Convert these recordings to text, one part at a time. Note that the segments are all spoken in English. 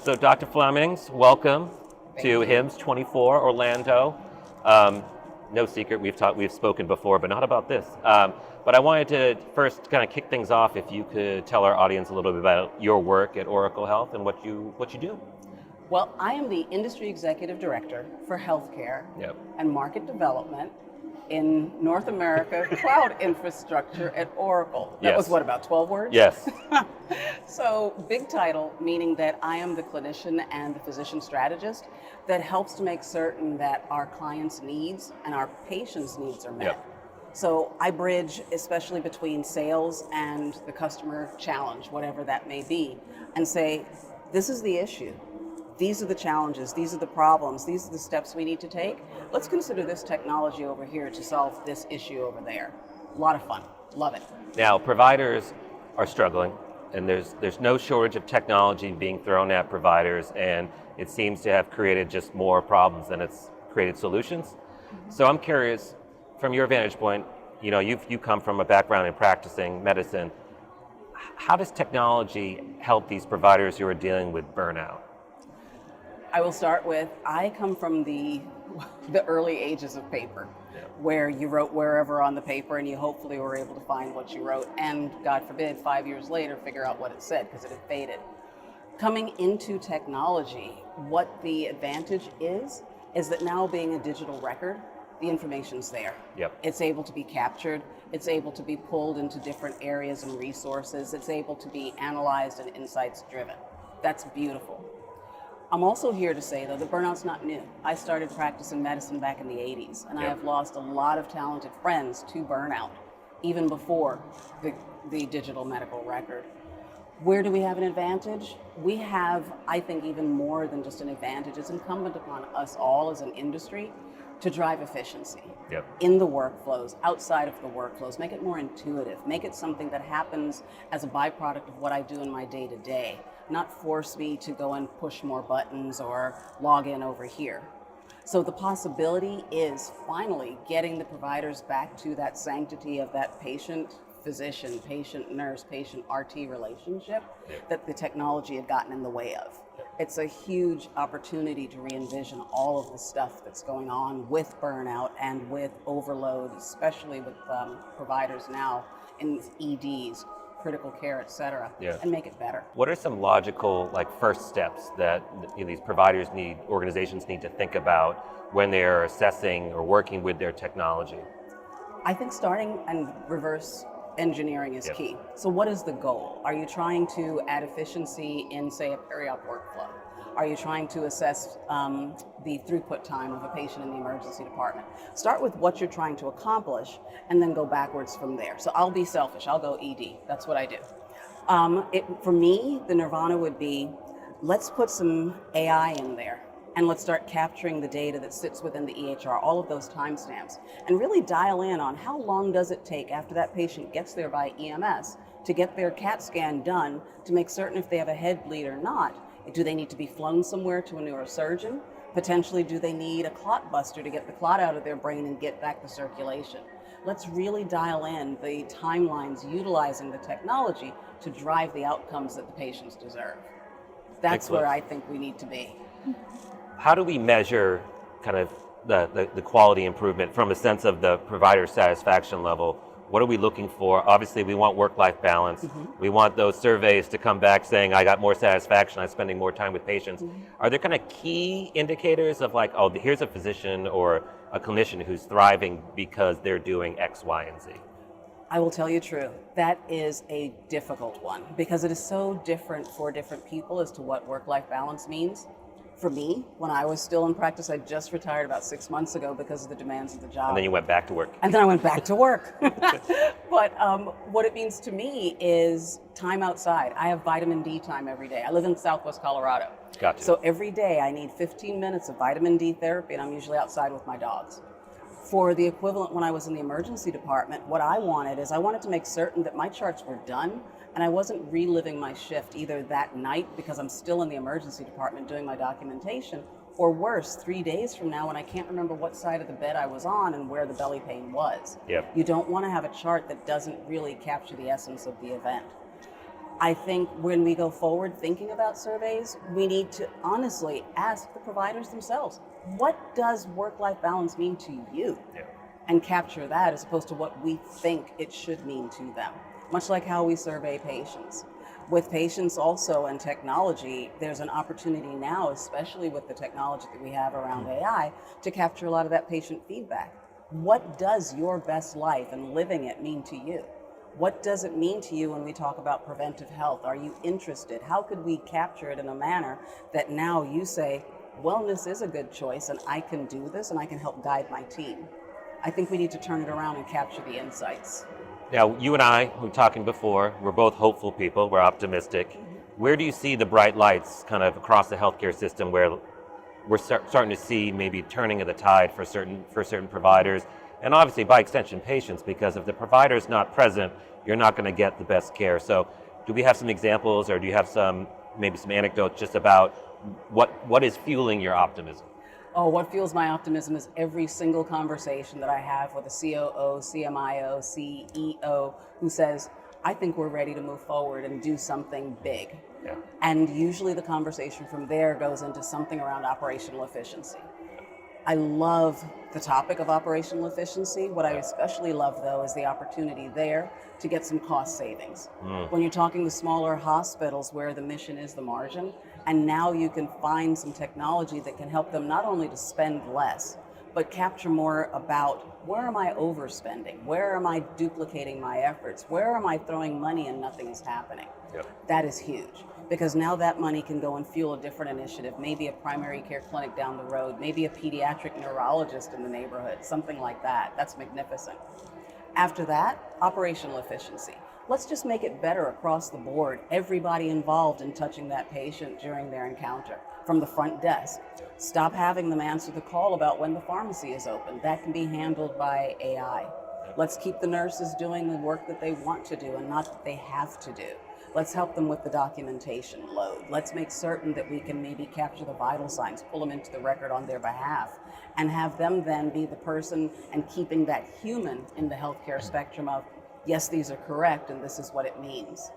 So Dr. Flemmings, welcome to HIMSS 24 Orlando. No secret, we've spoken before, but not about this. But I wanted to first kind of kick things off if you could tell our audience a little bit about your work at Oracle Health and what you do. Well, I am the Industry Executive Director for Healthcare and Market Development in North America Cloud Infrastructure at Oracle. That was what, about 12 words? Yes. So big title, meaning that I am the clinician and the physician strategist that helps to make certain that our clients' needs and our patients' needs are met. Yep. So I bridge especially between sales and the customer challenge, whatever that may be, and say, this is the issue. These are the challenges, these are the problems, these are the steps we need to take. Let's consider this technology over here to solve this issue over there. A lot of fun, love it. Now, providers are struggling, and there's no shortage of technology being thrown at providers, and it seems to have created just more problems than it's created solutions. So I'm curious, from your vantage point, you come from a background in practicing medicine. How does technology help these providers who are dealing with burnout? I will start with, I come from the early ages of paper, where you wrote wherever on the paper and you hopefully were able to find what you wrote and, God forbid, 5 years later, figure out what it said because it had faded. Coming into technology, what the advantage is that now being a digital record, the information's there. Yep. It's able to be captured, it's able to be pulled into different areas and resources, it's able to be analyzed and insights driven. That's beautiful. I'm also here to say, though, that burnout's not new. I started practicing medicine back in the 80s, and I have lost a lot of talented friends to burnout, even before the digital medical record. Where do we have an advantage? We have, I think, even more than just an advantage. It's incumbent upon us all as an industry to drive efficiency in the workflows, outside of the workflows, make it more intuitive, make it something that happens as a byproduct of what I do in my day-to-day, not force me to go and push more buttons or log in over here. So the possibility is finally getting the providers back to that sanctity of that patient-physician, patient-nurse, patient-RT relationship that the technology had gotten in the way of. It's a huge opportunity to re-envision all of the stuff that's going on with burnout and with overload, especially with providers now in EDs, critical care, et cetera, and make it better. What are some logical first steps that these providers organizations need to think about when they're assessing or working with their technology? I think starting and reverse engineering is key. So what is the goal? Are you trying to add efficiency in, say, a peri-op workflow? Are you trying to assess the throughput time of a patient in the emergency department? Start with what you're trying to accomplish and then go backwards from there. So I'll be selfish, I'll go ED, that's what I do. For me, the nirvana would be, let's put some AI in there and let's start capturing the data that sits within the EHR, all of those timestamps, and really dial in on how long does it take after that patient gets there by EMS to get their CAT scan done to make certain if they have a head bleed or not. Do they need to be flown somewhere to a neurosurgeon? Potentially, do they need a clot buster to get the clot out of their brain and get back the circulation? Let's really dial in the timelines utilizing the technology to drive the outcomes that the patients deserve. That's where I think we need to be. How do we measure kind of the quality improvement from a sense of the provider satisfaction level? What are we looking for? Obviously, we want work-life balance. We want those surveys to come back saying, I got more satisfaction, I'm spending more time with patients. Are there kind of key indicators of here's a physician or a clinician who's thriving because they're doing X, Y, and Z? I will tell you true. That is a difficult one because it is so different for different people as to what work-life balance means. For me, when I was still in practice, I just retired about 6 months ago because of the demands of the job. And then you went back to work. And then I went back to work. But what it means to me is time outside. I have vitamin D time every day. I live in Southwest Colorado. Gotcha. So every day I need 15 minutes of vitamin D therapy, and I'm usually outside with my dogs. For the equivalent when I was in the emergency department, what I wanted to make certain that my charts were done and I wasn't reliving my shift either that night because I'm still in the emergency department doing my documentation, or worse, 3 days from now when I can't remember what side of the bed I was on and where the belly pain was. You don't want to have a chart that doesn't really capture the essence of the event. I think when we go forward thinking about surveys, we need to honestly ask the providers themselves, what does work-life balance mean to you? Yeah. And capture that as opposed to what we think it should mean to them. Much like how we survey patients. With patients also and technology, there's an opportunity now, especially with the technology that we have around AI, to capture a lot of that patient feedback. What does your best life and living it mean to you? What does it mean to you when we talk about preventive health? Are you interested? How could we capture it in a manner that now you say, wellness is a good choice and I can do this and I can help guide my team? I think we need to turn it around and capture the insights. Now, you and I, who were talking before, we're both hopeful people, we're optimistic. Where do you see the bright lights kind of across the healthcare system where we're starting to see maybe turning of the tide for certain providers, and obviously by extension patients, because if the provider's not present, you're not going to get the best care. So do we have some examples, or do you have maybe some anecdotes just about what is fueling your optimism? Oh, what fuels my optimism is every single conversation that I have with a COO, CMIO, CEO who says, I think we're ready to move forward and do something big. Yeah. And usually the conversation from there goes into something around operational efficiency. I love the topic of operational efficiency. What I especially love, though, is the opportunity there to get some cost savings. When you're talking to smaller hospitals where the mission is the margin, and now you can find some technology that can help them not only to spend less, but capture more about where am I overspending? Where am I duplicating my efforts? Where am I throwing money and nothing is happening? Yep. That is huge, because now that money can go and fuel a different initiative, maybe a primary care clinic down the road, maybe a pediatric neurologist in the neighborhood, something like that. That's magnificent. After that, operational efficiency. Let's just make it better across the board. Everybody involved in touching that patient during their encounter, from the front desk. Stop having them answer the call about when the pharmacy is open. That can be handled by AI. Let's keep the nurses doing the work that they want to do and not that they have to do. Let's help them with the documentation load. Let's make certain that we can maybe capture the vital signs, pull them into the record on their behalf, and have them then be the person and keeping that human in the healthcare spectrum of, yes, these are correct and this is what it means.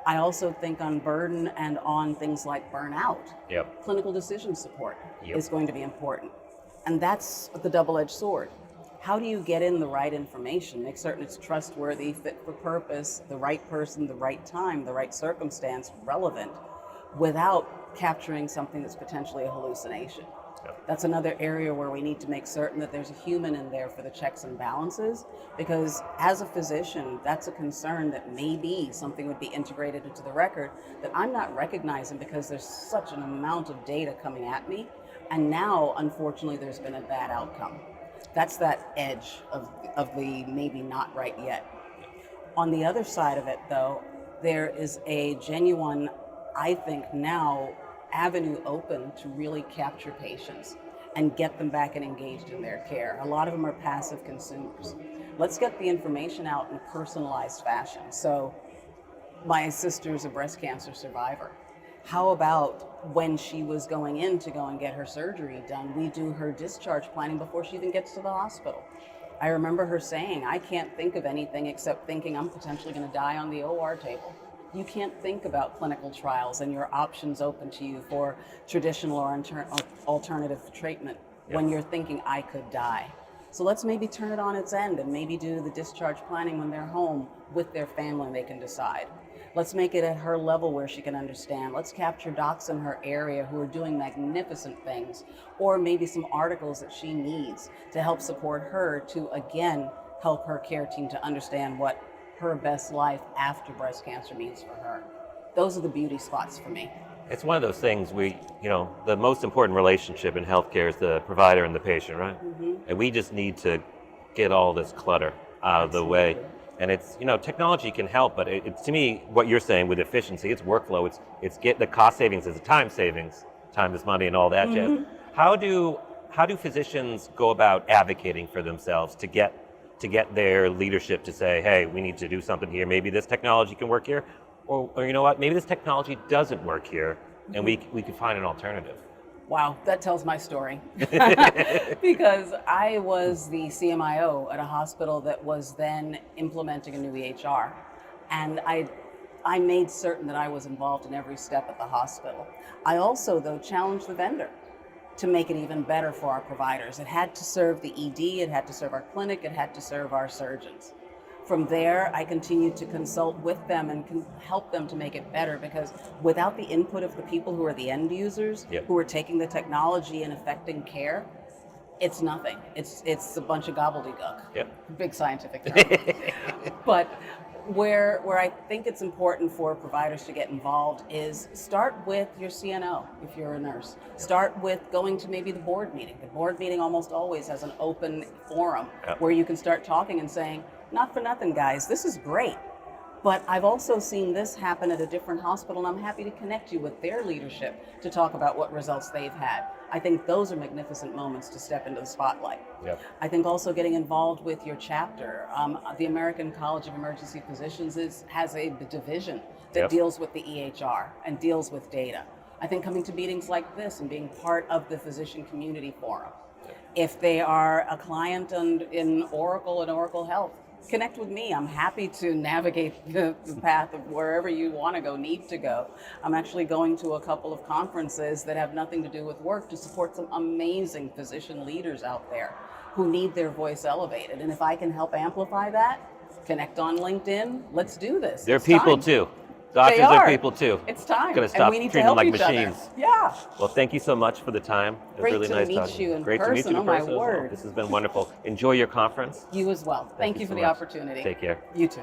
I also think on burden and on things like burnout. Yep. Clinical decision support Yep. is going to be important. And that's the double-edged sword. How do you get in the right information, make certain it's trustworthy, fit for purpose, the right person, the right time, the right circumstance, relevant, without capturing something that's potentially a hallucination? Yep. That's another area where we need to make certain that there's a human in there for the checks and balances, because as a physician, that's a concern that maybe something would be integrated into the record that I'm not recognizing because there's such an amount of data coming at me. And now, unfortunately, there's been a bad outcome. That's that edge of the maybe not right yet. On the other side of it, though, there is a genuine, I think now, avenue open to really capture patients and get them back and engaged in their care. A lot of them are passive consumers. Let's get the information out in a personalized fashion. So my sister's a breast cancer survivor. How about when she was going in to go and get her surgery done, we do her discharge planning before she even gets to the hospital. I remember her saying, I can't think of anything except thinking I'm potentially going to die on the OR table. You can't think about clinical trials and your options open to you for traditional or alternative treatment when you're thinking I could die. So let's maybe turn it on its end and maybe do the discharge planning when they're home with their family and they can decide. Let's make it at her level where she can understand. Let's capture docs in her area who are doing magnificent things, or maybe some articles that she needs to help support her to, again, help her care team to understand what her best life after breast cancer means for her. Those are the beauty spots for me. It's one of those things the most important relationship in healthcare is the provider and the patient, right? Mm-hmm. And we just need to get all this clutter out of the way. And it's, technology can help, but it's to me, what you're saying with efficiency, it's workflow, it's get the cost savings as a time savings, time is money and all that jazz. How do physicians go about advocating for themselves to get their leadership to say, hey, we need to do something here. Maybe this technology can work here, or you know what, maybe this technology doesn't work here, and we could find an alternative. Wow, that tells my story. Because I was the CMIO at a hospital that was then implementing a new EHR. And I I made certain that I was involved in every step at the hospital. I also, though, challenged the vendor to make it even better for our providers. It had to serve the ED, it had to serve our clinic, it had to serve our surgeons. From there, I continued to consult with them and help them to make it better, because without the input of the people who are the end users, who are taking the technology and affecting care, it's nothing. It's a bunch of gobbledygook. Big scientific term. But where I think it's important for providers to get involved is start with your CNO if you're a nurse. Start with going to maybe the board meeting. The board meeting almost always has an open forum where you can start talking and saying, not for nothing, guys, this is great. But I've also seen this happen at a different hospital, and I'm happy to connect you with their leadership to talk about what results they've had. I think those are magnificent moments to step into the spotlight. I think also getting involved with your chapter. The American College of Emergency Physicians has a division that deals with the EHR and deals with data. I think coming to meetings like this and being part of the physician community forum. If they are a client in Oracle and Oracle Health, connect with me. I'm happy to navigate the path of wherever you want to go, need to go. I'm actually going to a couple of conferences that have nothing to do with work to support some amazing physician leaders out there who need their voice elevated. And if I can help amplify that, connect on LinkedIn, let's do this. They're people too. Doctors are people too. It's time. Gonna stop and we need to treating them help like each machines. other. Yeah. Well, thank you so much for the time. It was Great really to nice meet talking. you in Great person. to meet you Oh, in my person as well. word. This has been wonderful. Enjoy your conference. You as well. Thank you so for the much. opportunity. Take care. You too.